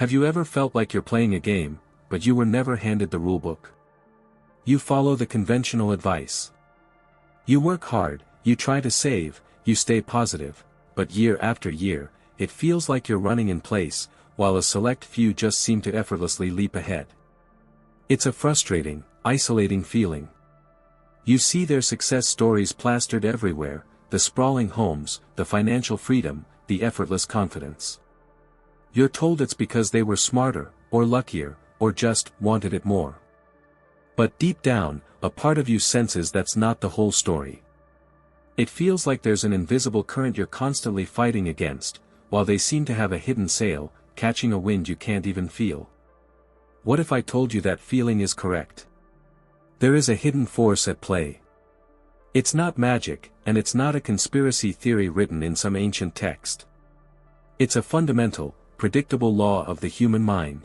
Have you ever felt like you're playing a game, but you were never handed the rulebook? You follow the conventional advice. You work hard, you try to save, you stay positive, but year after year, it feels like you're running in place, while a select few just seem to effortlessly leap ahead. It's a frustrating, isolating feeling. You see their success stories plastered everywhere, the sprawling homes, the financial freedom, the effortless confidence. You're told it's because they were smarter, or luckier, or just wanted it more. But deep down, a part of you senses that's not the whole story. It feels like there's an invisible current you're constantly fighting against, while they seem to have a hidden sail, catching a wind you can't even feel. What if I told you that feeling is correct? There is a hidden force at play. It's not magic, and it's not a conspiracy theory written in some ancient text. It's a fundamental, predictable law of the human mind.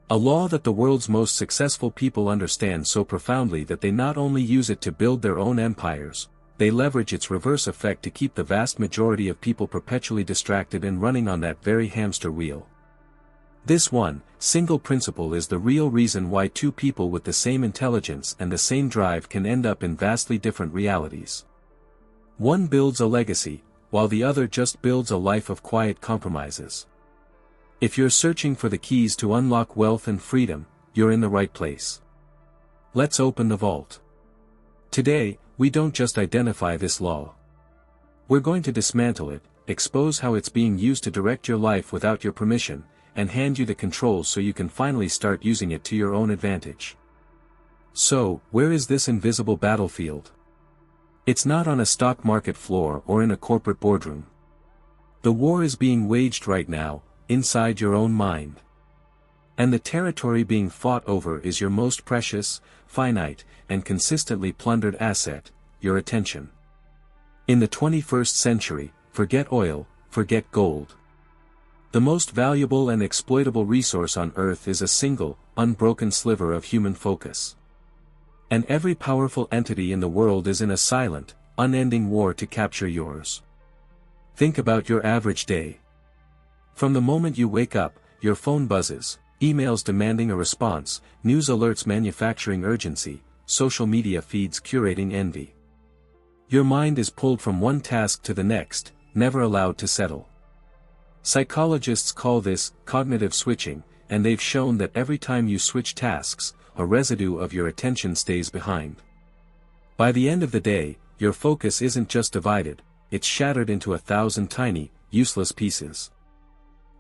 A law that the world's most successful people understand so profoundly that they not only use it to build their own empires, they leverage its reverse effect to keep the vast majority of people perpetually distracted and running on that very hamster wheel. This one, single principle is the real reason why two people with the same intelligence and the same drive can end up in vastly different realities. One builds a legacy, while the other just builds a life of quiet compromises. If you're searching for the keys to unlock wealth and freedom, you're in the right place. Let's open the vault. Today, we don't just identify this law. We're going to dismantle it, expose how it's being used to direct your life without your permission, and hand you the controls so you can finally start using it to your own advantage. So, where is this invisible battlefield? It's not on a stock market floor or in a corporate boardroom. The war is being waged right now, inside your own mind. And the territory being fought over is your most precious, finite, and consistently plundered asset, your attention. In the 21st century, forget oil, forget gold. The most valuable and exploitable resource on Earth is a single, unbroken sliver of human focus. And every powerful entity in the world is in a silent, unending war to capture yours. Think about your average day. From the moment you wake up, your phone buzzes, emails demanding a response, news alerts manufacturing urgency, social media feeds curating envy. Your mind is pulled from one task to the next, never allowed to settle. Psychologists call this cognitive switching, and they've shown that every time you switch tasks, a residue of your attention stays behind. By the end of the day, your focus isn't just divided, it's shattered into 1,000 tiny, useless pieces.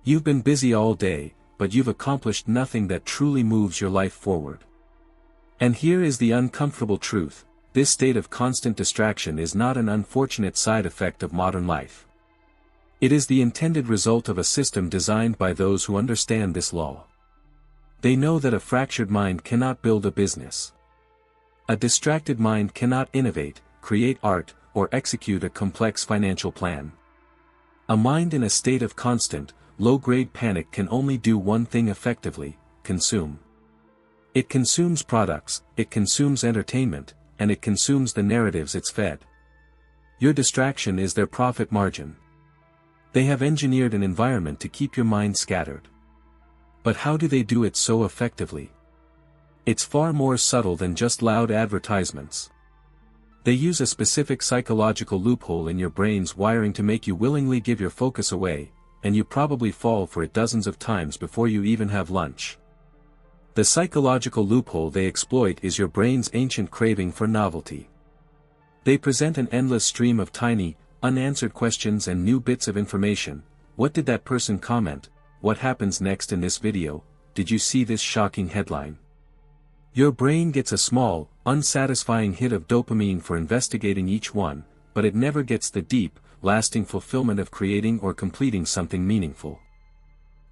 You've been busy all day, but you've accomplished nothing that truly moves your life forward. And here is the uncomfortable truth: this state of constant distraction is not an unfortunate side effect of modern life. It is the intended result of a system designed by those who understand this law. They know that a fractured mind cannot build a business. A distracted mind cannot innovate, create art, or execute a complex financial plan. A mind in a state of constant, low-grade panic can only do one thing effectively: consume. It consumes products, it consumes entertainment, and it consumes the narratives it's fed. Your distraction is their profit margin. They have engineered an environment to keep your mind scattered. But how do they do it so effectively? It's far more subtle than just loud advertisements. They use a specific psychological loophole in your brain's wiring to make you willingly give your focus away, and you probably fall for it dozens of times before you even have lunch. The psychological loophole they exploit is your brain's ancient craving for novelty. They present an endless stream of tiny, unanswered questions and new bits of information. What did that person comment? What happens next in this video? Did you see this shocking headline? Your brain gets a small, unsatisfying hit of dopamine for investigating each one, but it never gets the deep, lasting fulfillment of creating or completing something meaningful.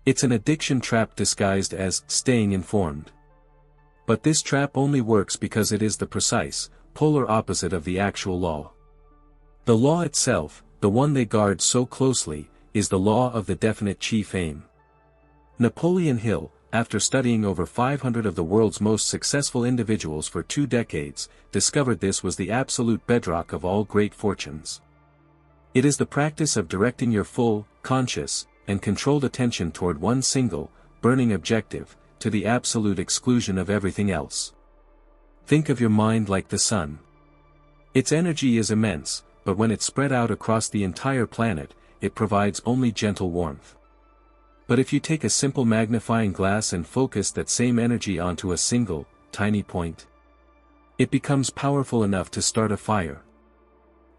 It's an addiction trap disguised as staying informed. But this trap only works because it is the precise, polar opposite of the actual law. The law itself, the one they guard so closely, is the law of the definite chief aim. Napoleon Hill, after studying over 500 of the world's most successful individuals for 2 decades, discovered this was the absolute bedrock of all great fortunes. It is the practice of directing your full, conscious, and controlled attention toward one single, burning objective, to the absolute exclusion of everything else. Think of your mind like the sun. Its energy is immense, but when it's spread out across the entire planet, it provides only gentle warmth. But if you take a simple magnifying glass and focus that same energy onto a single, tiny point, it becomes powerful enough to start a fire.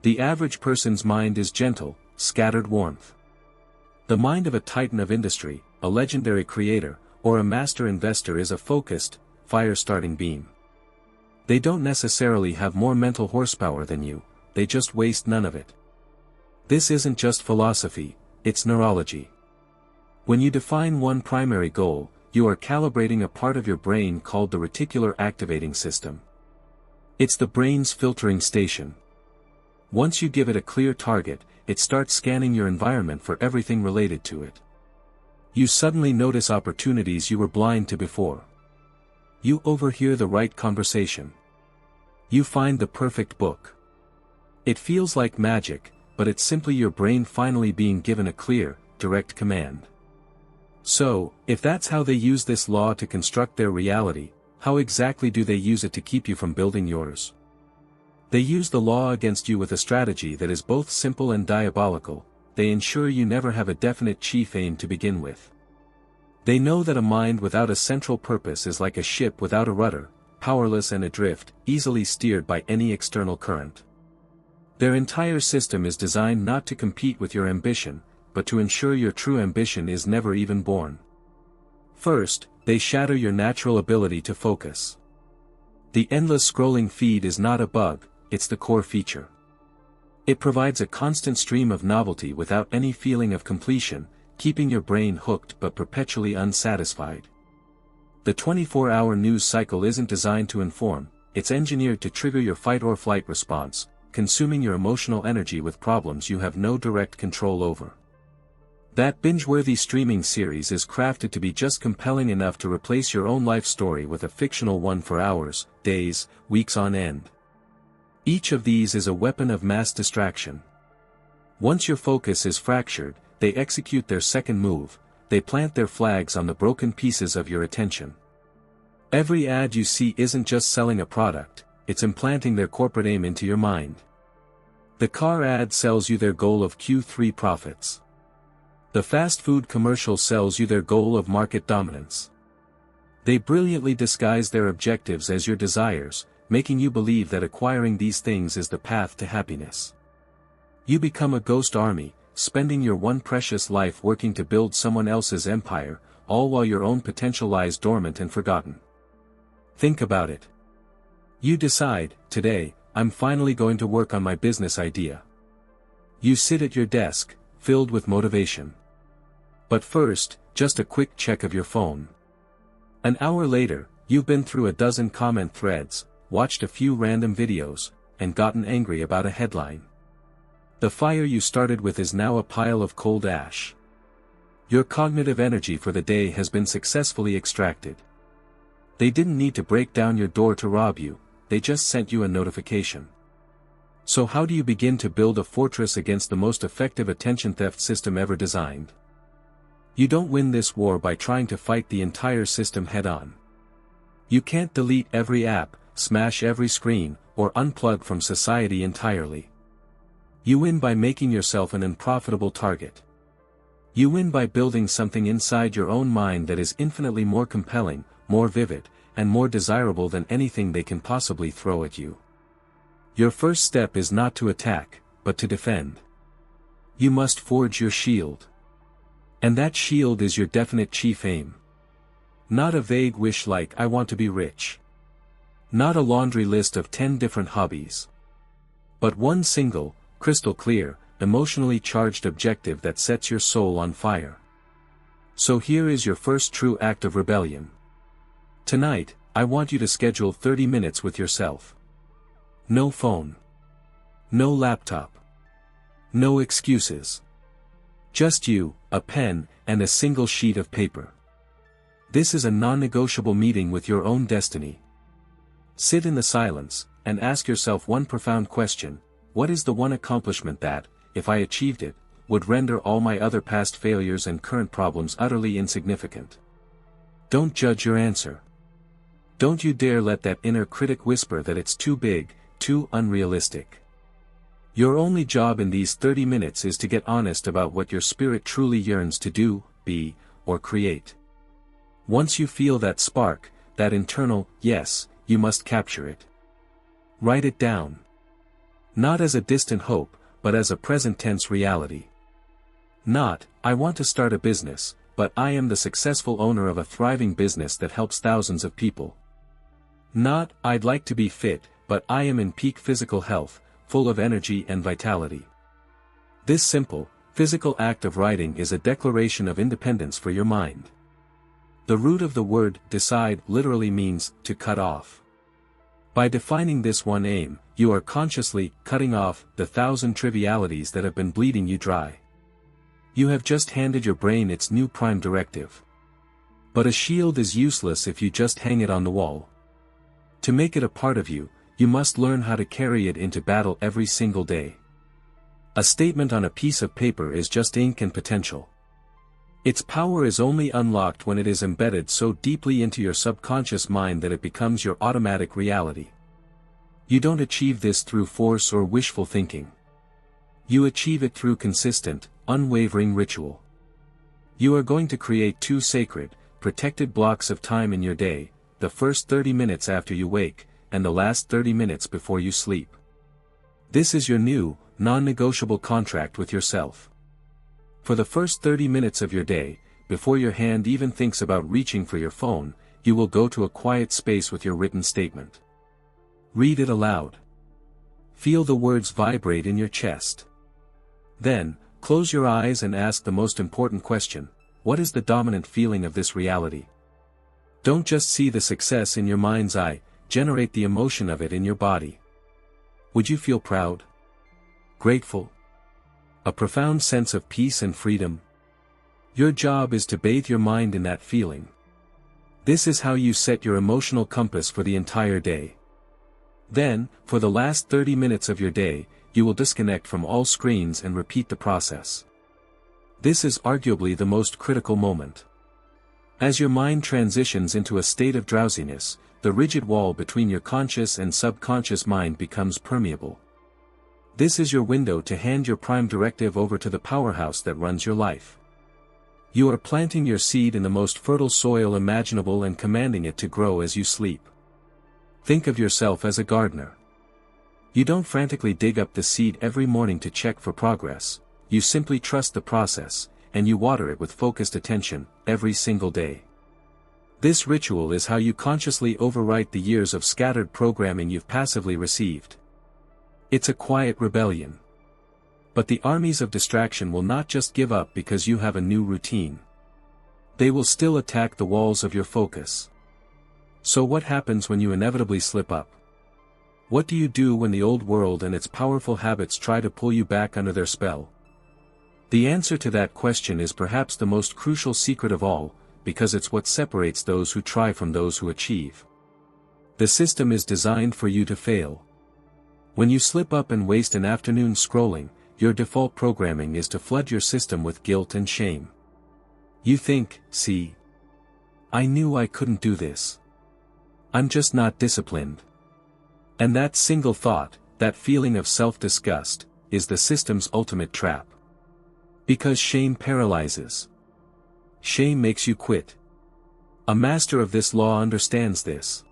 The average person's mind is gentle, scattered warmth. The mind of a titan of industry, a legendary creator, or a master investor is a focused, fire-starting beam. They don't necessarily have more mental horsepower than you, they just waste none of it. This isn't just philosophy, it's neurology. When you define one primary goal, you are calibrating a part of your brain called the reticular activating system. It's the brain's filtering station. Once you give it a clear target, it starts scanning your environment for everything related to it. You suddenly notice opportunities you were blind to before. You overhear the right conversation. You find the perfect book. It feels like magic, but it's simply your brain finally being given a clear, direct command. So, if that's how they use this law to construct their reality, how exactly do they use it to keep you from building yours? They use the law against you with a strategy that is both simple and diabolical. They ensure you never have a definite chief aim to begin with. They know that a mind without a central purpose is like a ship without a rudder, powerless and adrift, easily steered by any external current. Their entire system is designed not to compete with your ambition, but to ensure your true ambition is never even born. First, they shatter your natural ability to focus. The endless scrolling feed is not a bug, it's the core feature. It provides a constant stream of novelty without any feeling of completion, keeping your brain hooked but perpetually unsatisfied. The 24-hour news cycle isn't designed to inform, it's engineered to trigger your fight-or-flight response, consuming your emotional energy with problems you have no direct control over. That binge-worthy streaming series is crafted to be just compelling enough to replace your own life story with a fictional one for hours, days, weeks on end. Each of these is a weapon of mass distraction. Once your focus is fractured, they execute their second move, they plant their flags on the broken pieces of your attention. Every ad you see isn't just selling a product, it's implanting their corporate aim into your mind. The car ad sells you their goal of Q3 profits. The fast food commercial sells you their goal of market dominance. They brilliantly disguise their objectives as your desires, making you believe that acquiring these things is the path to happiness. You become a ghost army, spending your one precious life working to build someone else's empire, all while your own potential lies dormant and forgotten. Think about it. You decide, today, I'm finally going to work on my business idea. You sit at your desk, filled with motivation. But first, just a quick check of your phone. An hour later, you've been through a dozen comment threads, watched a few random videos, and gotten angry about a headline. The fire you started with is now a pile of cold ash. Your cognitive energy for the day has been successfully extracted. They didn't need to break down your door to rob you, they just sent you a notification. So how do you begin to build a fortress against the most effective attention theft system ever designed? You don't win this war by trying to fight the entire system head-on. You can't delete every app, smash every screen, or unplug from society entirely. You win by making yourself an unprofitable target. You win by building something inside your own mind that is infinitely more compelling, more vivid, and more desirable than anything they can possibly throw at you. Your first step is not to attack, but to defend. You must forge your shield. And that shield is your definite chief aim. Not a vague wish like "I want to be rich." Not a laundry list of 10 different hobbies. But one single, crystal clear, emotionally charged objective that sets your soul on fire. So here is your first true act of rebellion. Tonight, I want you to schedule 30 minutes with yourself. No phone. No laptop. No excuses. Just you, a pen, and a single sheet of paper. This is a non-negotiable meeting with your own destiny. Sit in the silence, and ask yourself one profound question: what is the one accomplishment that, if I achieved it, would render all my other past failures and current problems utterly insignificant? Don't judge your answer. Don't you dare let that inner critic whisper that it's too big, too unrealistic. Your only job in these 30 minutes is to get honest about what your spirit truly yearns to do, be, or create. Once you feel that spark, that internal yes, you must capture it. Write it down. Not as a distant hope, but as a present tense reality. Not, I want to start a business, but I am the successful owner of a thriving business that helps thousands of people. Not, I'd like to be fit, but I am in peak physical health, full of energy and vitality. This simple, physical act of writing is a declaration of independence for your mind. The root of the word decide literally means to cut off. By defining this one aim, you are consciously cutting off the 1,000 trivialities that have been bleeding you dry. You have just handed your brain its new prime directive. But a shield is useless if you just hang it on the wall. To make it a part of you, you must learn how to carry it into battle every single day. A statement on a piece of paper is just ink and potential. Its power is only unlocked when it is embedded so deeply into your subconscious mind that it becomes your automatic reality. You don't achieve this through force or wishful thinking. You achieve it through consistent, unwavering ritual. You are going to create 2 sacred, protected blocks of time in your day, the first 30 minutes after you wake, and the last 30 minutes before you sleep. This is your new, non-negotiable contract with yourself. For the first 30 minutes of your day, before your hand even thinks about reaching for your phone, you will go to a quiet space with your written statement. Read it aloud. Feel the words vibrate in your chest. Then, close your eyes and ask the most important question: what is the dominant feeling of this reality? Don't just see the success in your mind's eye, generate the emotion of it in your body. Would you feel proud? Grateful? A profound sense of peace and freedom? Your job is to bathe your mind in that feeling. This is how you set your emotional compass for the entire day. Then, for the last 30 minutes of your day, you will disconnect from all screens and repeat the process. This is arguably the most critical moment. As your mind transitions into a state of drowsiness, the rigid wall between your conscious and subconscious mind becomes permeable. This is your window to hand your prime directive over to the powerhouse that runs your life. You are planting your seed in the most fertile soil imaginable and commanding it to grow as you sleep. Think of yourself as a gardener. You don't frantically dig up the seed every morning to check for progress, you simply trust the process, and you water it with focused attention, every single day. This ritual is how you consciously overwrite the years of scattered programming you've passively received. It's a quiet rebellion. But the armies of distraction will not just give up because you have a new routine. They will still attack the walls of your focus. So what happens when you inevitably slip up? What do you do when the old world and its powerful habits try to pull you back under their spell? The answer to that question is perhaps the most crucial secret of all, because it's what separates those who try from those who achieve. The system is designed for you to fail. When you slip up and waste an afternoon scrolling, your default programming is to flood your system with guilt and shame. You think, see, I knew I couldn't do this. I'm just not disciplined. And that single thought, that feeling of self-disgust, is the system's ultimate trap. Because shame paralyzes. Shame makes you quit. A master of this law understands this.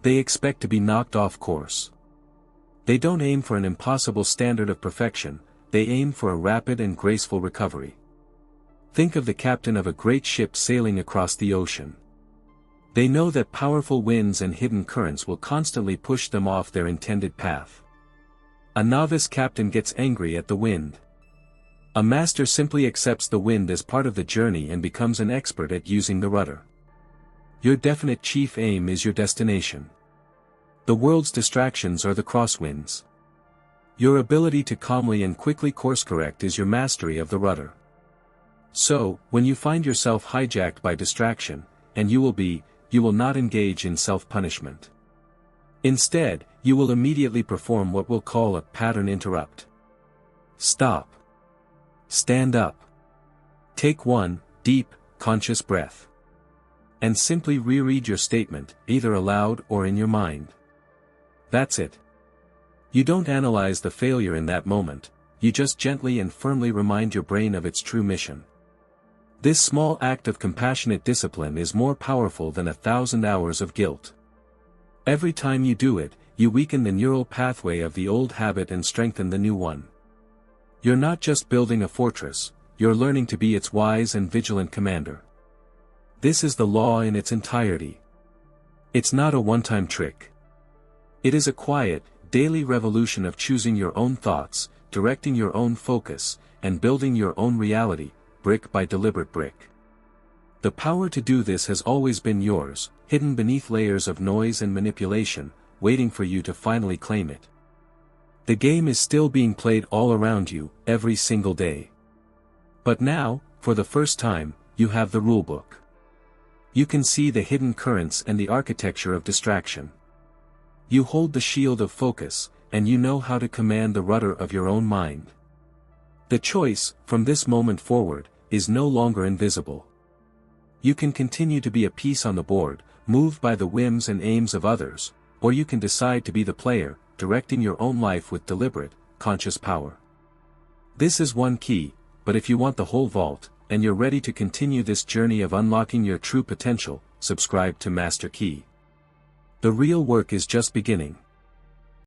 They expect to be knocked off course. They don't aim for an impossible standard of perfection, they aim for a rapid and graceful recovery. Think of the captain of a great ship sailing across the ocean. They know that powerful winds and hidden currents will constantly push them off their intended path. A novice captain gets angry at the wind. A master simply accepts the wind as part of the journey and becomes an expert at using the rudder. Your definite chief aim is your destination. The world's distractions are the crosswinds. Your ability to calmly and quickly course-correct is your mastery of the rudder. So, when you find yourself hijacked by distraction, and you will not engage in self-punishment. Instead, you will immediately perform what we'll call a pattern interrupt. Stop. Stand up. Take one, deep, conscious breath. And simply reread your statement, either aloud or in your mind. That's it. You don't analyze the failure in that moment, you just gently and firmly remind your brain of its true mission. This small act of compassionate discipline is more powerful than 1,000 hours of guilt. Every time you do it, you weaken the neural pathway of the old habit and strengthen the new one. You're not just building a fortress, you're learning to be its wise and vigilant commander. This is the law in its entirety. It's not a one-time trick. It is a quiet, daily revolution of choosing your own thoughts, directing your own focus, and building your own reality, brick by deliberate brick. The power to do this has always been yours, hidden beneath layers of noise and manipulation, waiting for you to finally claim it. The game is still being played all around you, every single day. But now, for the first time, you have the rulebook. You can see the hidden currents and the architecture of distraction. You hold the shield of focus, and you know how to command the rudder of your own mind. The choice, from this moment forward, is no longer invisible. You can continue to be a piece on the board, moved by the whims and aims of others, or you can decide to be the player, directing your own life with deliberate, conscious power. This is one key, but if you want the whole vault, and you're ready to continue this journey of unlocking your true potential, subscribe to Master Key. The real work is just beginning.